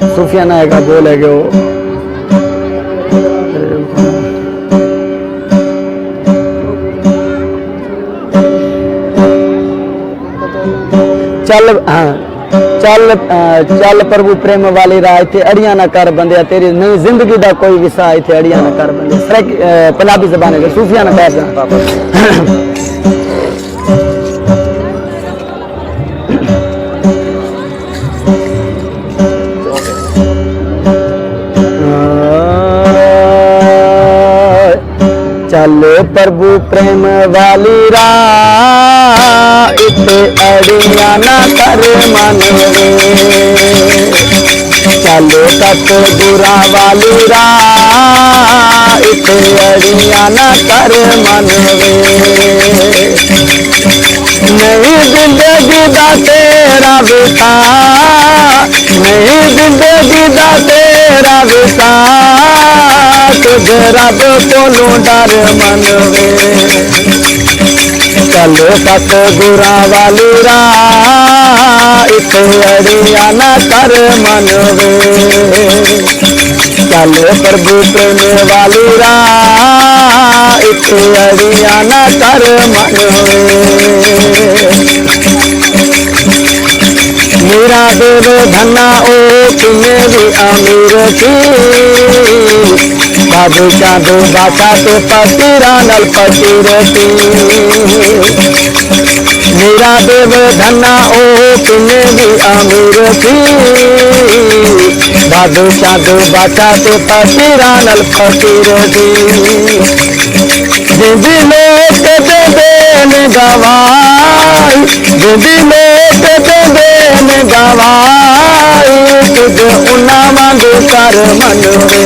सूफियाना है बोल है वो चल हाँ चल चल प्रभु प्रेम वाली राह थे अड़िया ना कर बंदे तेरी नई जिंदगी का कोई विसा थे अड़िया ना कर बंदे पंजाबी जबान है सूफिया ना बैठ चल प्रभु प्रेम वाली राह इते अड़िया ना कर मन वे चल सतगुरा वाली राह इते अड़िया ना कर मन वे नहीं जिंदगी दा तेरा विसा नहीं जिंदगी दा तेरा विसा तुझे रब कोलू डर मन वे चल सतगुरा वाली राह इते अड़िया ना कर मन वे चल प्रभु प्रेम वाली राह इते अड़िया ना कर मन वे मेरा देव धना ओ किने भी अमीर थी बादशाह दो बादशाह के पतीरा नल पतीर थी मेरा देव धना ओ किने भी अमीर थी बादशाह दो बादशाह के पतीरा नल पतीर थी जिंदी लोग दे देन गवाई जिंदी लोग दे देन गवाई तुझे उन्ना मांगू कर मन वे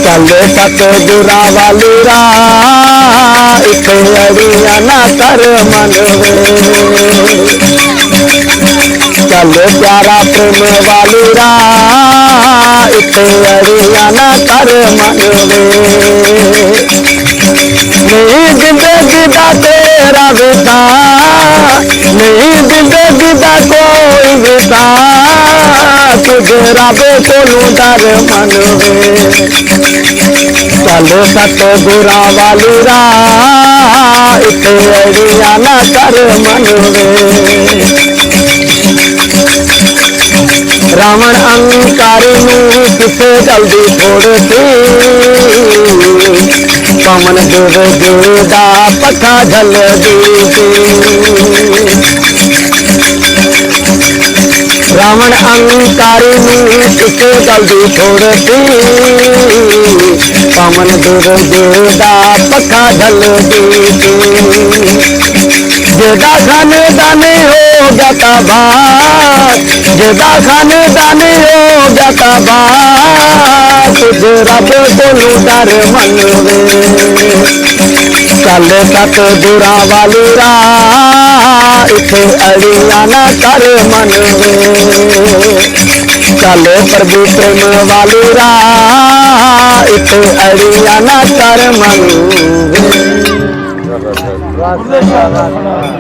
चल सतगुरा वाली राह इते अड़िया ना कर मन वे चल प्यारा प्रेम वाली राह इते अड़िया ना कर मन वे नहीं जिंदगी दा तेरा विसा नहीं जिंदगी दा कोई विसा तुझे रब कोलू डर मन वे चल सतगुरा वाली राह इते अड़िया ना कर मन वे रावण अंकारी किसे जल्दी छोड़ती पवन देव देदा पथा झल दी रावण अंकारी किसे जल्दी छोड़ती पवन देव देदा पथा झल दी जेदा खानदानी हो जाता बात जेदा खानदानी हो जाता बात तुझे रब कोलू डर मन वे चल सतगुरा वाली राह इते अड़िया ना कर मन वे चल प्रभु प्रेम वाली राह इते अड़िया ना कर मन वे